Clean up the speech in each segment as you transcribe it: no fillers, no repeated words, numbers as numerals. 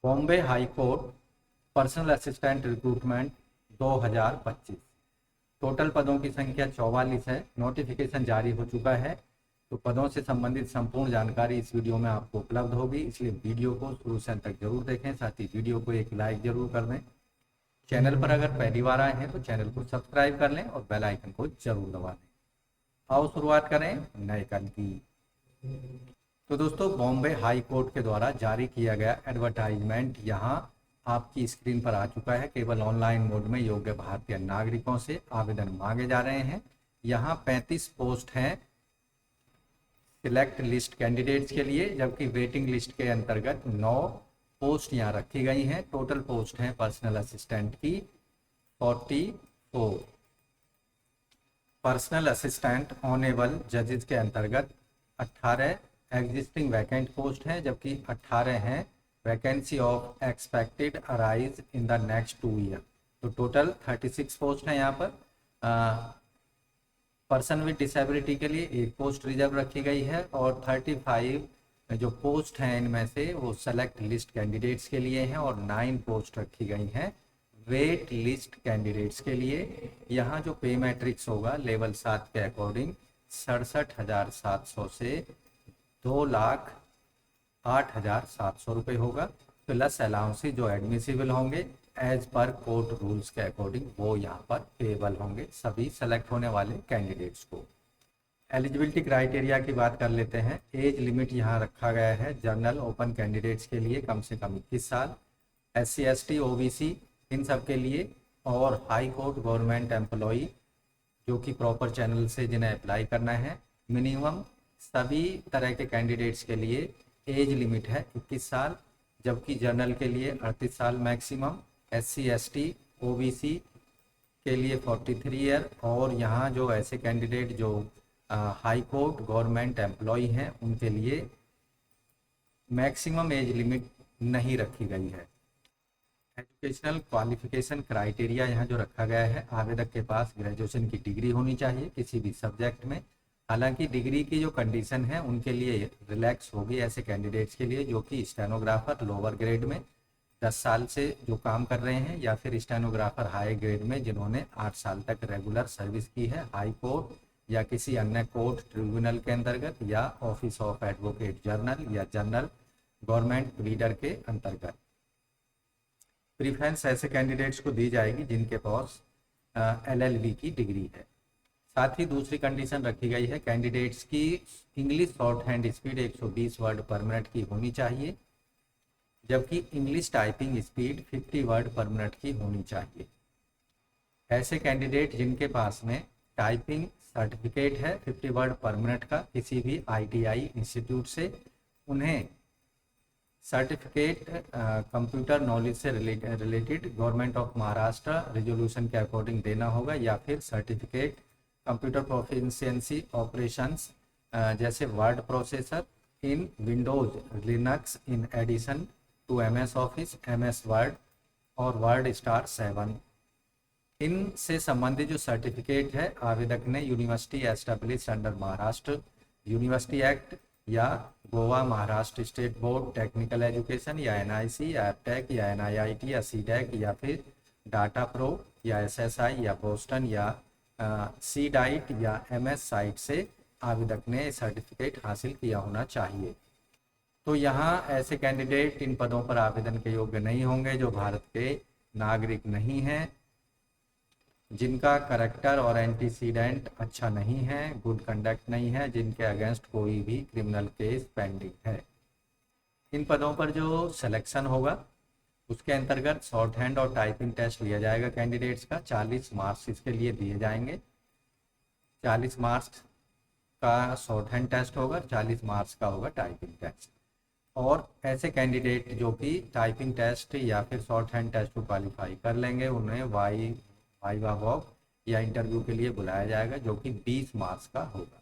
Bombay high court personal assistant recruitment 2025। Total पदों की संख्या 44 है। नोटिफिकेशन जारी हो चुका है। तो पदों से संबंधित संपूर्ण जानकारी इस वीडियो में आपको उपलब्ध होगी, इसलिए वीडियो को शुरू से अंत तक जरूर देखें। साथ ही वीडियो को एक लाइक जरूर कर दें। चैनल पर अगर पहली बार आए हैं तो चैनल को सब्सक्राइब कर लें और बेल आइकन को जरूर दबा दें। आओ शुरुआत करें नए कल की। तो दोस्तों, बॉम्बे हाई कोर्ट के द्वारा जारी किया गया एडवर्टाइजमेंट यहाँ आपकी स्क्रीन पर आ चुका है। केवल ऑनलाइन मोड में योग्य भारतीय नागरिकों से आवेदन मांगे जा रहे हैं। यहाँ 35 पोस्ट हैं सिलेक्ट लिस्ट कैंडिडेट्स के लिए, जबकि वेटिंग लिस्ट के अंतर्गत 9 पोस्ट यहाँ रखी गई हैं। टोटल पोस्ट हैं पर्सनल असिस्टेंट की 44। पर्सनल असिस्टेंट ऑनेबल जजेस के अंतर्गत 18 एग्जिस्टिंग वैकेंट पोस्ट हैं, जबकि 18 हैं vacancy of expected arise in the next 2 year. तो टोटल 36 पोस्ट हैं यहाँ पर। पर्सन विद डिसेबिलिटी के लिए एक पोस्ट रिजर्व रखी गई है और 35 जो पोस्ट हैं इनमें से वो सेलेक्ट लिस्ट कैंडिडेट्स के लिए हैं और 9 पोस्ट रखी गई हैं वेट लिस्ट कैंडिडेट्स के लिए। यहाँ जो पे मैट्रिक्स होगा लेवल 7 के अकॉर्डिंग 67,700 से 2,08,700 रुपये होगा। प्लस अलाउंसेस जो एडमिसिबल होंगे एज पर कोर्ट रूल्स के अकॉर्डिंग वो यहाँ पर पेबल होंगे सभी सेलेक्ट होने वाले कैंडिडेट्स को। एलिजिबिलिटी क्राइटेरिया की बात कर लेते हैं। एज लिमिट यहाँ रखा गया है जनरल ओपन कैंडिडेट्स के लिए कम से कम 21 साल, SC ST OBC इन सब के लिए, और हाई कोर्ट गवर्नमेंट एम्प्लॉई जो कि प्रॉपर चैनल से जिन्हें अप्लाई करना है। मिनिमम सभी तरह के कैंडिडेट्स के लिए एज लिमिट है 21 साल, जबकि जनरल के लिए 38 साल मैक्सिमम, SC ST OBC के लिए 43 ईयर, और यहाँ जो ऐसे कैंडिडेट जो हाई कोर्ट गवर्नमेंट एम्प्लॉई हैं उनके लिए मैक्सिमम एज लिमिट नहीं रखी गई है। एजुकेशनल क्वालिफिकेशन क्राइटेरिया यहाँ जो रखा गया है, आवेदक के पास ग्रेजुएशन की डिग्री होनी चाहिए किसी भी सब्जेक्ट में। हालांकि डिग्री की जो कंडीशन है उनके लिए रिलैक्स होगी ऐसे कैंडिडेट्स के लिए जो कि स्टेनोग्राफर लोअर ग्रेड में 10 साल से जो काम कर रहे हैं, या फिर स्टेनोग्राफर हाई ग्रेड में जिन्होंने 8 साल तक रेगुलर सर्विस की है हाई कोर्ट या किसी अन्य कोर्ट ट्रिब्यूनल के अंतर्गत, या ऑफिस ऑफ एडवोकेट जनरल या जनरल गवर्नमेंट प्लीडर के अंतर्गत। प्रीफरेंस ऐसे कैंडिडेट्स को दी जाएगी जिनके पास LLB की डिग्री है। साथ ही दूसरी कंडीशन रखी गई है कैंडिडेट्स की English short hand speed 120 word पर मिनट की होनी चाहिए, जबकि इंग्लिश टाइपिंग स्पीड 50 वर्ड पर मिनट की होनी चाहिए। ऐसे कैंडिडेट जिनके पास में टाइपिंग सर्टिफिकेट है 50 वर्ड पर मिनट का किसी भी ITI इंस्टीट्यूट से, उन्हें सर्टिफिकेट कंप्यूटर नॉलेज से related government of Maharashtra resolution के अकॉर्डिंग देना होगा, या फिर सर्टिफिकेट कंप्यूटर प्रोफिशिएंसी ऑपरेशंस जैसे word processor in Windows Linux in addition to MS office, MS word और वर्ड स्टार 7। इनसे संबंधित जो सर्टिफिकेट है आवेदक ने university establish under Maharashtra university act या Goa Maharashtra state board technical education या NIC या एपटेक या NIIT या CDEC या फिर डाटा प्रो या SSI या बोस्टन या CDIT या MS साइट से आवेदक ने सर्टिफिकेट हासिल किया होना चाहिए। तो यहाँ ऐसे कैंडिडेट इन पदों पर आवेदन के योग्य नहीं होंगे जो भारत के नागरिक नहीं हैं, जिनका करैक्टर और एंटीसीडेंट अच्छा नहीं है, गुड कंडक्ट नहीं है, जिनके अगेंस्ट कोई भी क्रिमिनल केस पेंडिंग है। इन पदों पर जो सिलेक्शन होगा उसके अंतर्गत शॉर्ट हैंड और टाइपिंग टेस्ट लिया जाएगा कैंडिडेट्स का। 40 मार्क्स इसके लिए दिए जाएंगे। 40 मार्क्स का शॉर्ट हैंड टेस्ट होगा, 40 मार्क्स का होगा टाइपिंग टेस्ट। और ऐसे कैंडिडेट जो कि टाइपिंग टेस्ट या फिर शॉर्ट हैंड टेस्ट को क्वालिफाई कर लेंगे उन्हें वाइवा वॉक या इंटरव्यू के लिए बुलाया जाएगा जो कि 20 मार्क्स का होगा।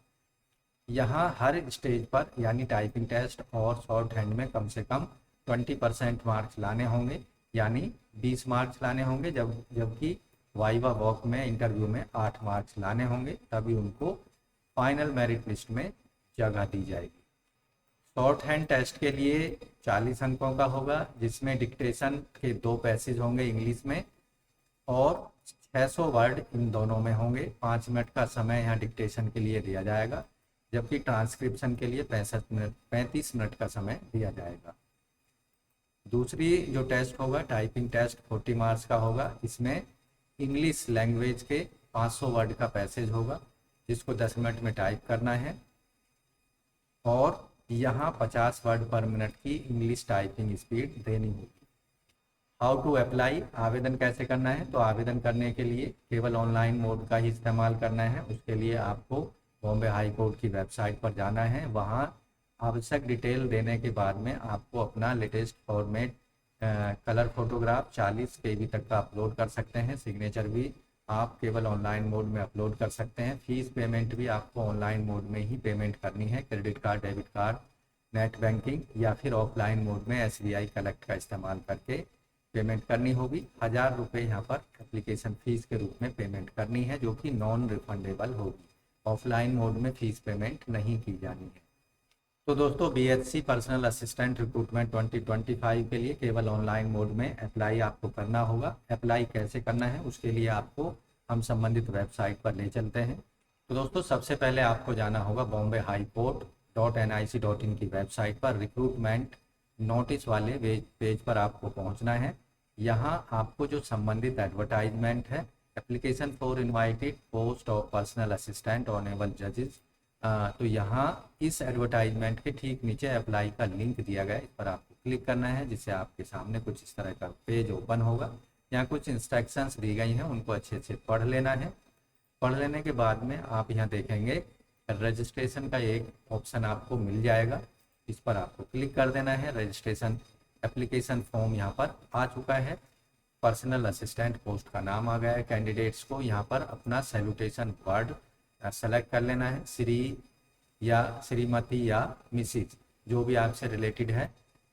यहाँ हर स्टेज पर यानी टाइपिंग टेस्ट और शॉर्ट हैंड में कम से कम 20% मार्क्स लाने होंगे, यानी 20 मार्क्स लाने होंगे, जबकि वाइवा वॉक में इंटरव्यू में 8 मार्क्स लाने होंगे, तभी उनको फाइनल मेरिट लिस्ट में जगह दी जाएगी। शॉर्ट हैंड टेस्ट के लिए 40 अंकों का होगा, जिसमें डिक्टेशन के 2 पैसेज होंगे इंग्लिश में और 600 वर्ड इन दोनों में होंगे। 5 मिनट का समय यहाँ डिक्टेशन के लिए दिया जाएगा, जबकि ट्रांसक्रिप्शन के लिए 35 मिनट का समय दिया जाएगा। दूसरी जो टेस्ट होगा टाइपिंग टेस्ट 40 मार्क्स का होगा। इसमें इंग्लिश लैंग्वेज के 500 वर्ड का पैसेज होगा, जिसको 10 मिनट में टाइप करना है और यहाँ 50 वर्ड पर मिनट की इंग्लिश टाइपिंग स्पीड देनी होगी। हाउ टू अप्लाई, आवेदन कैसे करना है? तो आवेदन करने के लिए केवल ऑनलाइन मोड का ही इस्तेमाल करना है। उसके लिए आपको बॉम्बे हाई कोर्ट की वेबसाइट पर जाना है। वहाँ आवश्यक डिटेल देने के बाद में आपको अपना latest format colour photograph 40 KB तक का अपलोड कर सकते हैं। सिग्नेचर भी आप केवल ऑनलाइन मोड में अपलोड कर सकते हैं। फीस पेमेंट भी आपको ऑनलाइन मोड में ही पेमेंट करनी है। Credit card, debit card, net banking या फिर ऑफलाइन मोड में SBI कलेक्ट का इस्तेमाल करके पेमेंट करनी होगी। 1000 रुपये यहाँ पर एप्लीकेशन फ़ीस के रूप में पेमेंट करनी है, जो कि नॉन रिफंडेबल होगी। ऑफलाइन मोड में फ़ीस पेमेंट नहीं की जानी है। तो दोस्तों BHC पर्सनल असिस्टेंट रिक्रूटमेंट 2025 के लिए केवल ऑनलाइन मोड में अप्लाई आपको करना होगा। अप्लाई कैसे करना है उसके लिए आपको हम संबंधित वेबसाइट पर ले चलते हैं। तो दोस्तों सबसे पहले आपको जाना होगा बॉम्बे हाई कोर्ट .nic.in की वेबसाइट पर। रिक्रूटमेंट नोटिस वाले पेज पर आपको पहुंचना है। यहाँ आपको जो संबंधित एडवर्टाइजमेंट है, application for invited post of personal assistant honourable जजेस, तो यहाँ इस एडवर्टाइजमेंट के ठीक नीचे अप्लाई का लिंक दिया गया है। इस पर आपको क्लिक करना है, जिससे आपके सामने कुछ इस तरह का पेज ओपन होगा। यहाँ कुछ इंस्ट्रक्शंस दी गई हैं, उनको अच्छे से पढ़ लेना है। पढ़ लेने के बाद में आप यहाँ देखेंगे रजिस्ट्रेशन का एक ऑप्शन आपको मिल जाएगा। इस पर आपको क्लिक कर देना है। रजिस्ट्रेशन एप्लीकेशन फॉर्म यहाँ पर आ चुका है। पर्सनल असिस्टेंट पोस्ट का नाम आ गया है। कैंडिडेट्स को यहाँ पर अपना सैल्यूटेशन वर्ड सेलेक्ट कर लेना है। श्री या श्रीमती या मिसिज जो भी आपसे रिलेटेड है।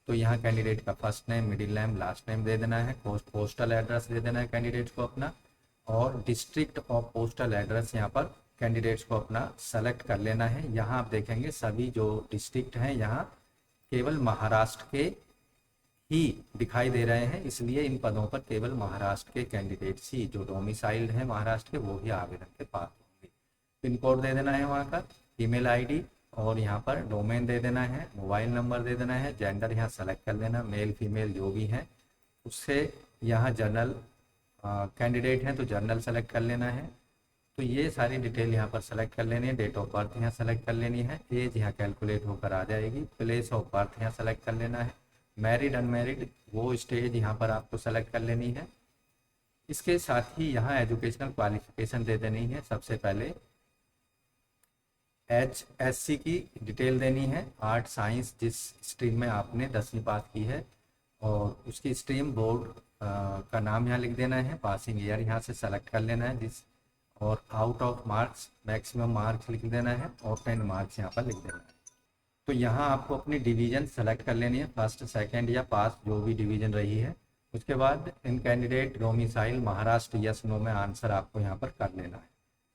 तो यहाँ कैंडिडेट का first name, middle name, last name दे देना है। पोस्टल एड्रेस दे देना है कैंडिडेट्स को अपना, और डिस्ट्रिक्ट ऑफ पोस्टल एड्रेस यहाँ पर कैंडिडेट्स को अपना सेलेक्ट कर लेना है। यहाँ आप देखेंगे सभी जो डिस्ट्रिक्ट हैं यहाँ केवल महाराष्ट्र के ही दिखाई दे रहे हैं, इसलिए इन पदों पर केवल महाराष्ट्र के कैंडिडेट्स ही जो डोमिसाइल्ड हैं महाराष्ट्र के वो ही आवेदन के पात्र होंगे। पिन कोड दे देना है वहाँ का, ईमेल आईडी और यहाँ पर डोमेन दे देना है, मोबाइल नंबर दे देना है, जेंडर यहाँ सेलेक्ट कर लेना, मेल फीमेल जो भी हैं। उससे यहाँ जर्नल कैंडिडेट हैं तो जर्नल सेलेक्ट कर लेना है। तो ये सारी डिटेल यहाँ पर सेलेक्ट कर लेनी है। डेट ऑफ बर्थ यहाँ सेलेक्ट कर लेनी है। एज यहाँ कैलकुलेट होकर आ जाएगी। प्लेस ऑफ बर्थ यहाँ सेलेक्ट कर लेना है। मैरिड अनमैरिड वो स्टेज यहाँ पर आपको सेलेक्ट कर लेनी है। इसके साथ ही यहाँ एजुकेशनल क्वालिफिकेशन दे देनी है। सबसे पहले HSC की डिटेल देनी है। आर्ट साइंस जिस स्ट्रीम में आपने 10वीं पास की है और उसकी स्ट्रीम बोर्ड का नाम यहाँ लिख देना है। पासिंग ईयर यहाँ से सेलेक्ट कर लेना है जिस, और out of marks maximum marks लिख देना है और 10 मार्क्स यहाँ पर लिख देना है। तो यहाँ आपको अपनी डिवीज़न सेलेक्ट कर लेनी है, फर्स्ट सेकंड या पास जो भी डिवीज़न रही है। उसके बाद इन candidate domicile Maharashtra yes no में आंसर आपको यहाँ पर कर लेना है।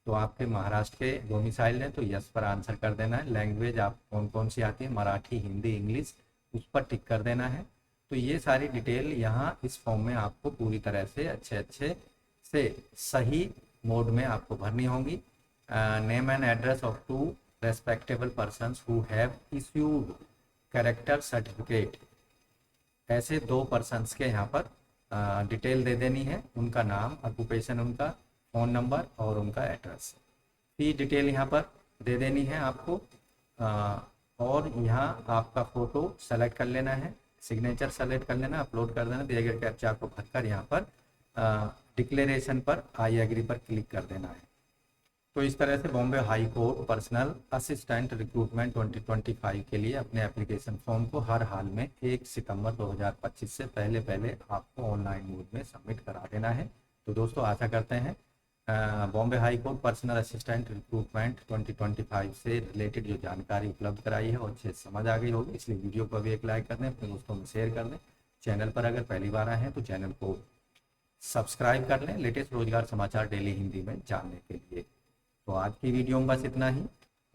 तो आपके महाराष्ट्र के डोमिसाइल है तो यस पर आंसर कर देना है। लैंग्वेज आप कौन कौन सी आती है, मराठी, हिंदी, इंग्लिश, उस पर टिक कर देना है। तो ये सारी डिटेल यहाँ इस फॉर्म में आपको पूरी तरह से अच्छे से सही मोड में आपको भरनी होगी। Name and address of 2 respectable persons who have issued character certificate, ऐसे 2 पर्सन्स के यहाँ पर डिटेल दे देनी है। उनका नाम, ऑक्यूपेशन उनका, फ़ोन नंबर और उनका एड्रेस, फी डिटेल यहाँ पर दे देनी है आपको। और यहाँ आपका फ़ोटो सेलेक्ट कर लेना है, सिग्नेचर सेलेक्ट कर लेना, अपलोड कर देना। दिए गए कैप्चा को भरकर यहाँ पर डिक्लेरेशन पर आई एग्री पर क्लिक कर देना है। तो इस तरह से Bombay high court personal assistant recruitment 2025 के लिए अपने एप्लीकेशन फॉर्म को हर हाल में 1 सितंबर 2025 से पहले आपको ऑनलाइन मोड में सबमिट करा देना है। तो दोस्तों आशा करते हैं Bombay high court personal assistant recruitment 2025 से रिलेटेड जो जानकारी उपलब्ध कराई है वो अच्छे से समझ आ गई होगी। इसलिए वीडियो को भी एक लाइक कर दें, अपने दोस्तों में शेयर कर दें। चैनल पर अगर पहली बार आए हैं तो चैनल को सब्सक्राइब कर लें लेटेस्ट रोजगार समाचार डेली हिंदी में जानने के लिए। तो आज की वीडियो में बस इतना ही।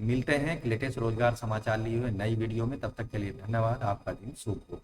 मिलते हैं एक लेटेस्ट रोजगार समाचार लिए हुए नई वीडियो में। तब तक के लिए धन्यवाद। आपका दिन शुभ हो।